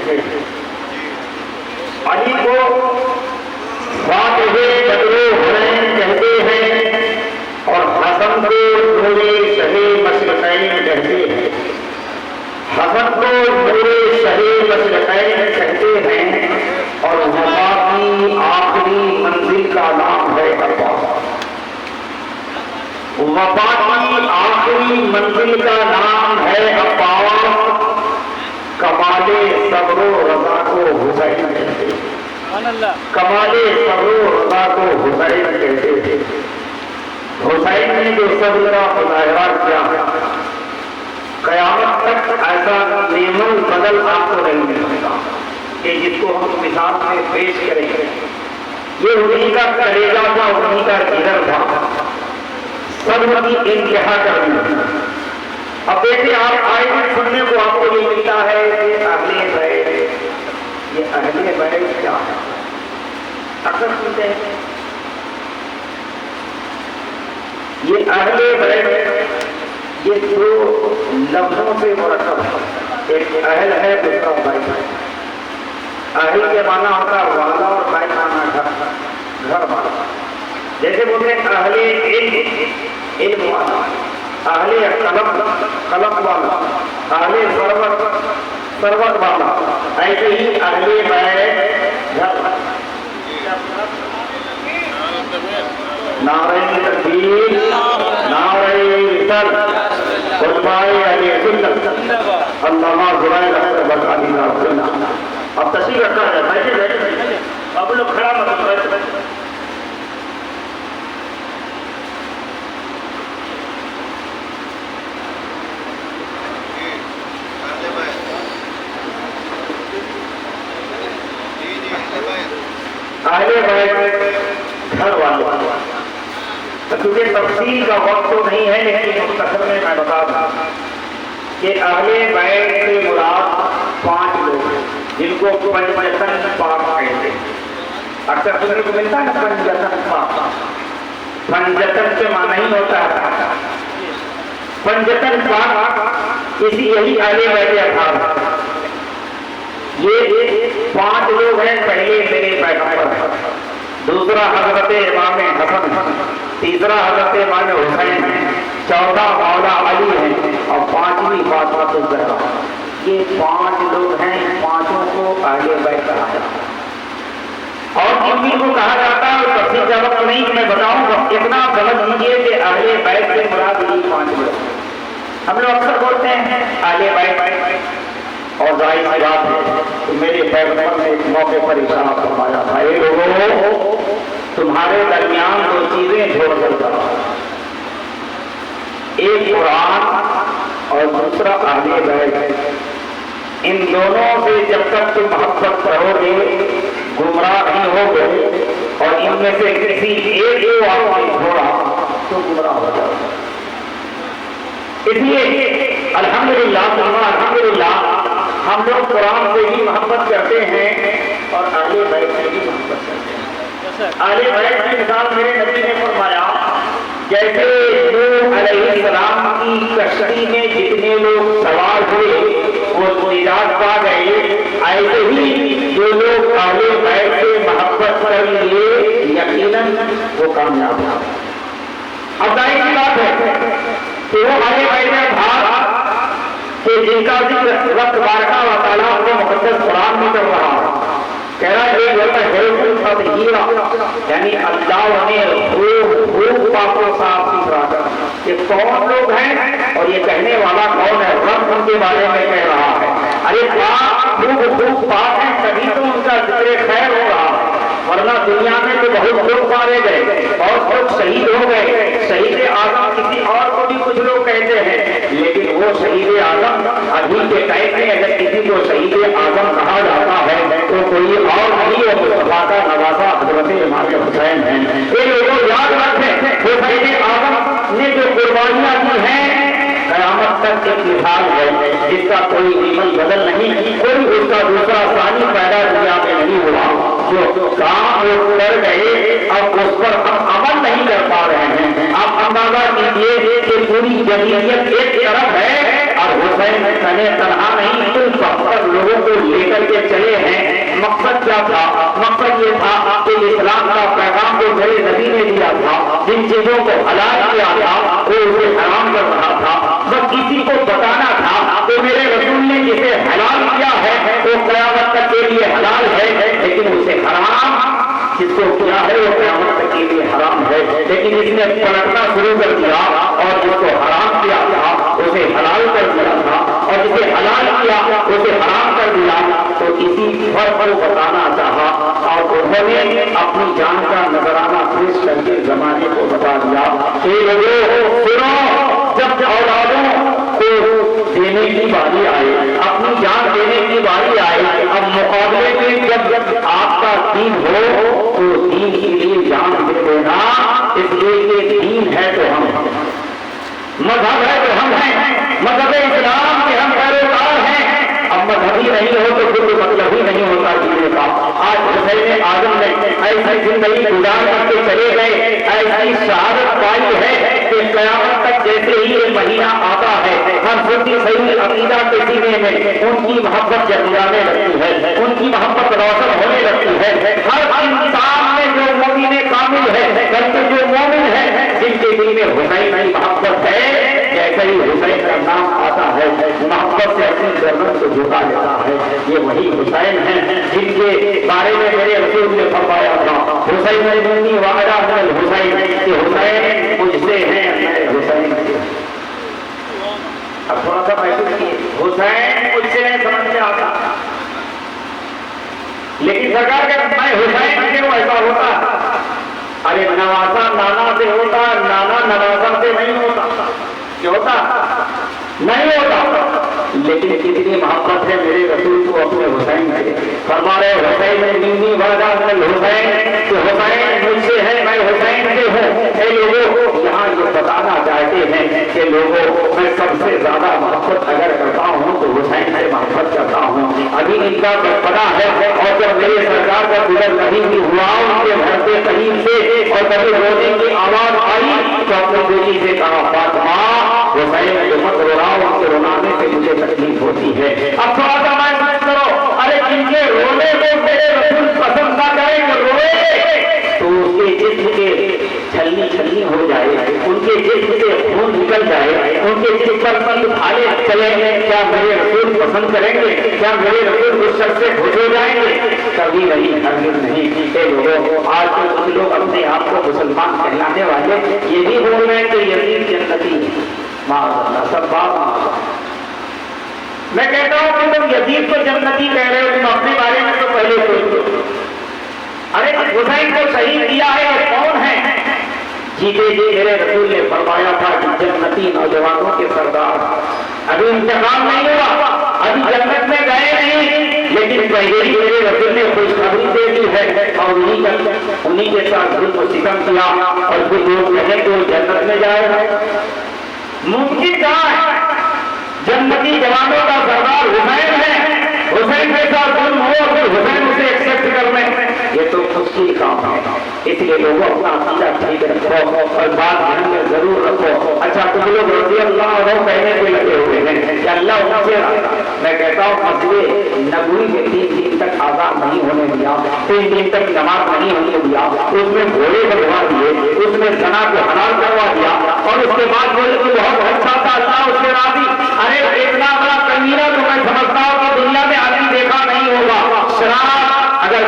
کہتے ہیں، علی کو فاتح بدر حنین کہتے ہیں، اور حسن کو نور شہ مشرقین کہتے ہیں، حسن کو نور شہ مشرقین کہتے ہیں، اور وفا کی آخری منزل کا نام ہے عباس۔ وفا کی آخری منزل کا نام ہے عباس۔ کمال صبر و رضا کو حسین کہتے ہیں، کمال صبر و رضا کو حسین کہتے ہیں۔ حسین نے جو صبر کا مظاہرہ کیا، قیامت تک ایسا نعم البدل آپ کو نہیں مل سکتا کہ جس کو ہم مثال میں پیش کریں گے۔ یہ انہیں کا کلیجہ تھا، انہیں کا جگر تھا، صبر کی انتہا کر دی۔ اب دیکھیں آپ آئے دن سننے کو آپ کو یہ ملتا ہے کہ اہل بیت، یہ اہل بیت کیا ہے؟ اکثر سنتے ہیں یہ اہل بیت، یہ دو لفظوں سے مرکب ہے، ایک اہل ہے دوسرا بیت ہے۔ اہل کے معنی ہوتا ہے والا اور بیت معنی گھر والا۔ جیسے بولتے ہیں اہل علم، علم والا، اہل قلم والا، اہل ثروت والا، ایسے ہی اہل بیت گھر والا۔ نعرہ تکبیر، نعرہ رسالت، علماء اہل سنت، علامہ زبیر اختر بٹالی کا۔ اب تشریف رکھا ہے، بیٹھے بیٹھے، اب لوگ کھڑا مت بیٹھے بیٹھے۔ اہل بیت گھر والے، کیونکہ تفصیل کا وقت تو نہیں ہے، لیکن مختصر میں بتا دوں کہ اہل بیت سے مراد 5 لوگ ہیں جن کو پنجتن پاک کہتے ہیں۔ اکثر سننے کو ملتا ہے پنجتن پاک، پنجتن سے معنی نہیں ہوتا ہے پنجتن پاک، اسی یہی اہل بیت اطہار۔ یہ 5 لوگ ہیں، پہلے میرے پیغمبر، دوسرا حضرت امام حسن، تیسرا حضرت امام حسین، چوتھا مولا علی ہے، اور 5ویں فاطمہ الزہرا۔ یہ 5 لوگ ہیں، 5 کو اہل بیت کہا جاتا ہے۔ اور جن کو کہا جاتا ہے تفصیل کا وقت نہیں میں بتاؤں گا، اتنا سمجھ لیجیے کہ اہل بیت سے مراد یہ 5 لوگ۔ ہم لوگ اکثر بولتے ہیں اہل بیت، اور ظاہر سی بات ہے کہ میرے پیغمبر نے ایک موقع پر ارشاد فرمایا تھا، اے لوگوں تمہارے درمیان 2 چیزیں چھوڑ کر جاؤ، ایک قرآن اور دوسرا اہل بیت۔ ان دونوں سے جب تک تم محبت کرو گے گمراہ نہیں ہوگے، اور ان میں سے کسی ایک کو آپ نے چھوڑا تو گمراہ ہو جاؤ۔ اس لیے الحمدللہ الحمدللہ ہم لوگ قرآن سے بھی محبت کرتے ہیں اور اہل بیت سے بھی محبت کرتے ہیں۔ اہل بیت کی مثال میرے نبی نے فرمایا، جیسے نوح علیہ السلام کی کشتی میں جتنے لوگ سوار ہوئے وہ نجات پا گئے، ایسے ہی جو لوگ اہل بیت سے محبت کر لیے یقیناً وہ کامیاب ہیں۔ اب ظاہر سی بات ہے کہ وہ اہل بیت تھا کہ جن کا ذکر رب تبارک و تعالیٰ کو مقدس قرآن میں کر رہا ہے، کہہ رہا ہے یہ ہوتا ہے یعنی اللہ نے خوب پاک و صاف ستھرا کر۔ یہ کون لوگ ہیں اور یہ کہنے والا کون ہے؟ رب ان کے بارے میں کہہ رہا ہے، ارے پاک خوب پاک ہے، تبھی تو ان کا ذکر خیر ہو رہا ہے، ورنہ دنیا میں تو بہت لوگ مارے گئے، بہت لوگ شہید ہو گئے۔ شہید اعظم کسی اور کو بھی کچھ لوگ کہتے ہیں، لیکن وہ شہید اعظم ابھی کے ٹائم میں اگر کسی کو شہید اعظم کہا جاتا ہے تو کوئی اور نہیں، وہ مصطفیٰ کا نواسا حضرت امام حسین ہیں۔ یہ لوگوں یاد رکھیں وہ شہید اعظم نے جو قربانیاں دی ہیں قیامت تک ایک مثال ہے جس کا کوئی عمل بدل نہیں، کوئی اس کا دوسرا ثانی پیدا دنیا میں نہیں ہوا۔ جو کام وہ کر گئے اب اس پر ہم عمل نہیں کر پا رہے ہیں۔ آپ اندازہ کیجیے کہ پوری جمعیت ایک طرف ہے اور حسین تنہا نہیں، 72 لوگوں کو لے کر کے کیا تھا؟ مقصد یہ تھا کہ اسلام کا پیغام جو میرے نبی نے دیا تھا، جن چیزوں کو حلال کیا تھا وہ اسے حرام کر رہا تھا، بس کسی کو بتانا تھا کہ میرے رسول نے جسے حلال کیا ہے وہ قیامت تک کے لیے حلال ہے، لیکن اسے حرام جس کو کیا ہے وہ قیامت تک کے لیے حرام ہے۔ لیکن اس نے پلٹنا شروع کر دیا اور جس کو حرام کیا تھا اسے حلال کر دیا تھا، اور جسے حلال کیا اسے حرام کر دیا۔ تو اسی فرق کو بتانا چاہا اور انہوں نے اپنی جان کا نذرانہ پیش کر کے زمانے کو بتا دیا کہ لوگوں سنو، جب اولادوں کو دینے کی باری آئے، اپنی جان دینے کی باری آئے، اب مقابلے میں جب آپ کا دین ہو تو دین کے لیے جان دے دینا، اس لیے کہ دین ہے تو ہم ہیں، مذہب ہے تو ہم ہیں، مذہب اسلام کے ہم پیروکار ہیں۔ اب مذہبی نہیں ہو تو پھر مطلب ہی نہیں ہوتا جینے کا۔ آج حسین اعظم نے ایسی زندگی گزار کر کے چلے گئے، ایسی شہادت پائی ہے کہ قیامت تک جیسے ہی یہ مہینہ آتا ہے ہر سنی صحیح عقیدہ کے سینے میں ان کی محبت جگانے لگتی ہے، ان کی محبت روشن ہونے لگتی ہے۔ ہر انسان میں جو مومن کامل ہے، بلکہ جو مومن ہے جن کے دل میں حسین کی محبت ہے، جیسے ہی حسین کا نام آتا ہے محبت سے اپنی ضرورت کو جھکا لیتا ہے۔ یہ وہی حسین ہیں جن کے بارے میں میرے رسول نے فرمایا تھا حسین منی وعدہ من الحسین، کہ حسین مجھ سے ہیں میں حسین سے۔ اب تھوڑا سا محسوس کیے، حسین مجھ سے نہیں سمجھ میں آتا، لیکن سرکار کہ میں حسین کیوں ایسا ہوتا؟ ارے نوازا نانا سے ہوتا، نانا نوازا سے نہیں ہوتا، کیا ہوتا؟ نہیں ہوتا۔ لیکن کتنی محبت ہے میرے رسول کو اپنے حسین سے، فرما رہے حسین منی وعدہ من الحسین، کہ حسین مجھ سے ہے میں حسین سے ہوں۔ اے لوگوں، یہاں یہ بتانا چاہتے ہیں کہ لوگوں میں سب سے زیادہ محبت اگر کرتا ہوں تو حسین سے محبت کرتا ہوں۔ ابھی ان کا پتا ہے، اور جب میرے سرکار کا گزر نہیں بھی ہوا ان کے گھر کے قریب سے اور کبھی رونے کی آواز آئی تو اپنی بیٹی سے کہا فاطمہ حسین جو مت رو رہا ہوں، ان کے رولانے سے مجھے تکلیف ہوتی ہے۔ اب تھوڑا سا محسوس کرو، ارے جن کے رونے کو میرے رسول پسند نہ کریں کہ روئے تو اس کے جسم کے چھلنی چھلنی ہو جائے، ان کے جسم سے خون نکل جائے، ان کے جسم پر بھالے چلے، کیا میرے رسول پسند کریں گے؟ کیا میرے رسول اس شخص سے خوش ہو جائیں گے؟ کبھی نہیں، ہرگز نہیں۔ اے لوگوں، آج تو کچھ لوگ اپنے آپ کو مسلمان کہلانے والے یہ بھی بول رہے ہیں کہ یزید جنتی ہے، سب بات۔ میں کہتا ہوں کہ تم یزید کو جنتی کہہ رہے ہو، تم اپنے بارے میں تو پہلے سوچو۔ ارے حسین کو شہید کیا ہے اور کون ہے؟ جی میرے رسول نے فرمایا تھا کہ جنتی نوجوانوں کے سردار، ابھی انتقام نہیں ہوا، ابھی جنت میں گئے نہیں، لیکن پہلے ہی میرے رسول نے خوشخبری دے دی ہے اور انہیں کے ساتھ ظلم و ستم کیا، اور پھر لوگ کہیں کہ وہ جنت میں جائے گا۔ ممکن کہاں ہے؟ جنتی جوانوں کا سردار حسین ہے، حسین کے ساتھ ظلم ہو اور پھر حسین اسے ایکسپٹ کر لیں، یہ تو مشکل کام ہے۔ اس لیے لوگوں اپنا عقیدہ ٹھیک رکھو اور بات دھیان میں ضرور رکھو۔ اچھا تم لوگ رضی اللہ عنہ کہنے پہ لگے ہوئے ہیں کہ اللہ ان سے، میں کہتا ہوں مسجد نبوی کے 3 دن تک آزاد نہیں ہونے دیا، 3 دن تک نماز نہیں ہونے دیا، اس میں گھوڑے بنوا دیے، اس میں زنا کو حلال کروا دیا، اور اس کے بعد بولے کہ بہت اچھا تھا اللہ اس سے راضی۔ ارے اتنا بڑا کمینہ تو میں سمجھتا ہوں کہ دنیا میں آدمی دیکھا نہیں ہوگا۔ شراب اگر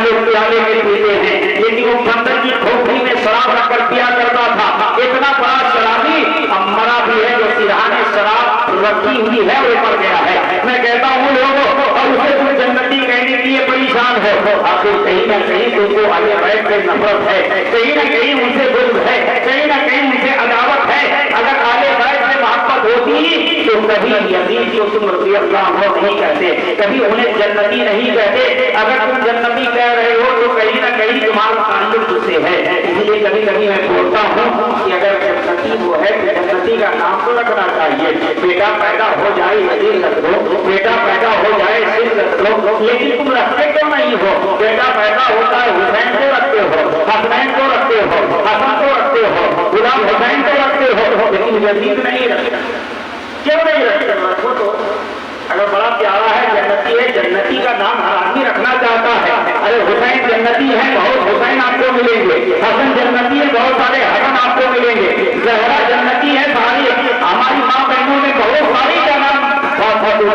لوگ پیالے میں پیتے ہیں، لیکن وہ بندر کی کھوپڑی میں شراب رکھ کر پیا کرتا تھا، اتنا بڑا شرابی اب مرا بھی ہے جو سرہانے شراب رکھی ہوئی ہے وہ مر گیا ہے۔ میں کہتا ہوں لوگوں، اور اسے تم جنتی کہنے کے لیے پریشان ہو، آخر کہیں نہ کہیں تم کو اہل بیت سے نفرت ہے، کہیں نہ کہیں ان سے بغض ہے، کہیں نہ کہیں ان سے عداوت ہے۔ اگر اہل بیت سے محبت ہوتی تو کبھی یزید کو تم رضی اللہ عنہ نہیں کہتے، کبھی انہیں جنتی نہیں کہتے۔ اگر تم جنتی کہہ رہے ہو تو کہیں نہ کہیں تمہارا تعلق اس سے ہے۔ اس لیے کبھی کبھی میں بولتا ہوں کہ اگر جنتی وہ ہے تو جنتی کا نام تو رکھنا چاہیے۔ بیٹا پیدا ہو جائے یزید رکھ دو، بیٹا پیدا ہو جائے سندھ رکھ دو، لیکن تم رکھتے کیوں نہیں ہو؟ بیٹا پیدا ہوتا ہے حسین کو رکھتے ہو، حسنین کو رکھتے ہو، حسن کو رکھتے ہو، غلام حسین کو رکھتے ہو، لیکن یزید نہیں رکھتے، کیوں نہیں رکھتے؟ رکھو تو، اگر بڑا پیارا ہے جنتی ہے، جنتی کا نام ہر آدمی رکھنا چاہتا ہے۔ ارے حسین جنتی ہے، بہت حسین آپ کو ملیں گے، حسن جنتی ہے، بہت سارے حسن آپ کو ملیں گے، زہرا جنتی ہے، ساری ہماری ماں بہنوں میں بہت ساری کا نام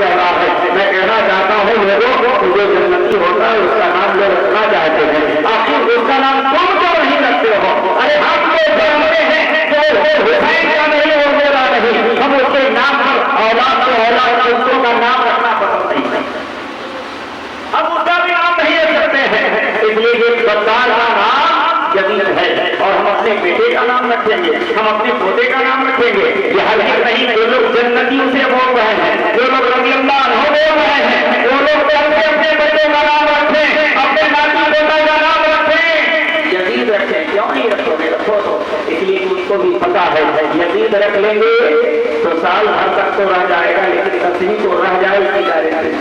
رہا ہے۔ میں کہنا چاہتا ہوں لوگوں جو جنتی ہوتا ہے اس کا نام لوگ رکھنا چاہتے ہیں، آخر اس کا نام تم کیوں نہیں رکھتے ہو؟ ارے ہم لوگ جانتے ہیں کہ حسین کا نہیں اور میرا نہیں، ہم اس کے نام پر اولاد کو اولاد دوستوں کا نام رکھنا پسند نہیں ہے، ہم اس کا بھی نام نہیں رکھ سکتے ہیں، اس لیے یہ غدار کا نام یزید ہے اور ہم اپنے بیٹے کا نام رکھیں گے، ہم اپنے پوتے کا نام رکھیں گے۔ یہ حقیقت نہیں، جو لوگ جنتیوں سے بول رہے ہیں، جو لوگ رضی اللہ عنہ بول رہے ہیں، وہ لوگ اپنے بچوں کا نام رکھیں، اپنے ناتی پوتا کا نام رکھیں، یزید رکھیں، کیوں نہیں رکھو گے؟ رکھو تو اس لیے ان کو بھی پتا ہے یزید رکھ لیں گے تو سال بھر تک تو رہ جائے گا، لیکن تصویر تو رہ جائے گی۔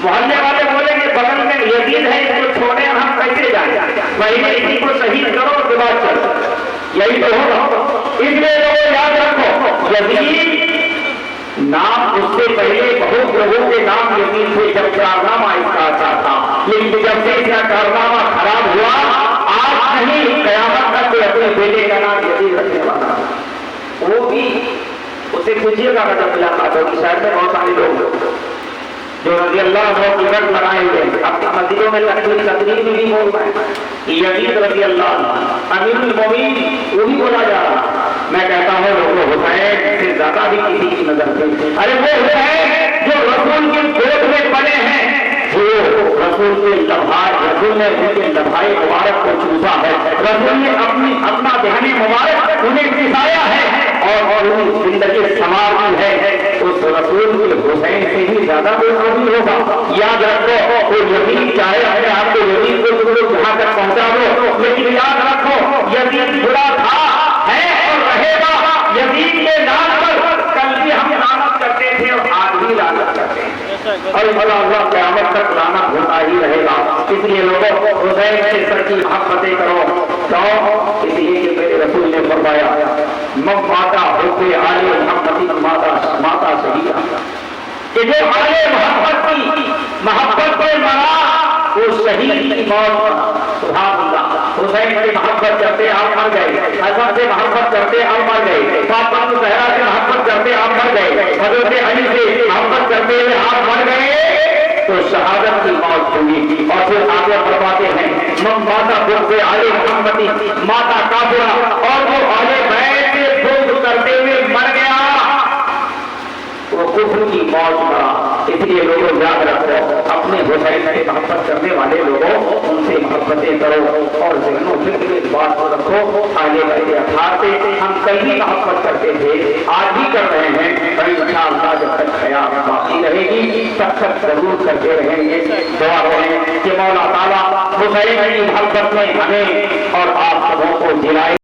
محلے والے بولیں گے بغل میں یزید ہے، اس کو چھوڑے ہم کیسے جائیں؟ پہلے اسی کو شہید کرو اس کے بعد چلو، یہی تو ہوگا۔ اس لیے لوگوں یاد رکھو یزید نام اس سے پہلے بہت لوگوں کے نام یزید تھے جب کارنامہ اس کا اچھا تھا، لیکن جب سے اس کا کارنامہ خراب ہوا آج نہیں قیامت تک کوئی اپنے بیٹے کا نام یزید رکھنے والا، وہ بھی اسے پوچھیے گا جب ملاقات ہوگی، شہر میں بہت سارے لوگ جو رضی اللہ عنہ کی رٹ بنائے ہوئے اپنی مسجدوں میں تقریر بھی بول رہے ہیں، یزید رضی اللہ عنہ امیر المومنین وہی بولا جا رہا۔ میں کہتا ہوں لوگوں حسین سے زیادہ بھی کسی کی نظر نہیں، ارے وہ حسین جو رسول کی گود میں پڑے ہیں، جو رسول کے لبھائے، رسول نے ان کے لبھائے مبارک کو چوسا ہے، رسول نے اپنا دہن مبارک انہیں پسایا ہے اور انہیں زندگی سنوار دی ہے، اس رسول کے حسین سے ہی زیادہ کوئی قابل ہوگا۔ یاد رکھو وہ یزید چاہے اپنے آپ کو یزید کو تم لوگ جہاں تک پہنچا دو، لیکن یاد رکھو یزید برا تھا، ہے اور رہے گا۔ یزید کے نام پر کل بھی ہم لعنت کرتے تھے اور آج بھی لعنت کرتے ہیں اور اللہ قیامت تک لعنت ہوتا ہی رہے گا۔ اس لیے لوگوں حسین سے سچی محبتیں کرو، کیوں؟ اس لیے کہ میرے رسول نے فرمایا ماتا ہوتے آلے محمد ماتا شہید، کہ جو آلے محبت پر مرا وہ شہید کی موت۔ سبحان اللہ، حسین سے محبت کرتے آپ مر گئے، حسن سے محبت کرتے آپ مر گئے، فاطمہ زہرا سے محبت کرتے آپ مر گئے، حضرت علی سے محبت کرتے ہوئے آپ مر گئے تو شہادت کی موت ہوگی۔ اور پھر آگے فرماتے ہیں ماتا بغض آل محمد ماتا کافرہ، اور جو آل بیت سے بغض کرتے ہوئے مر گیا وہ کفر کی موت مرا۔ اس لیے لوگوں یاد رکھو اپنے حسین سے محبت کرنے والے لوگوں ان سے محبتیں کرو اور ذہنوں فکر اس بات کو رکھو آگے بڑھے اطہار سے ہم کل بھی محبت کرتے تھے، آج بھی کر رہے ہیں، پر انشاءاللہ جب تک حیات باقی رہے گی تب تک ضرور کرتے رہیں گے۔ دعا کریں کہ مولا تعالیٰ حسین کی محبت میں ہمیں اور آپ سبوں کو جلائے۔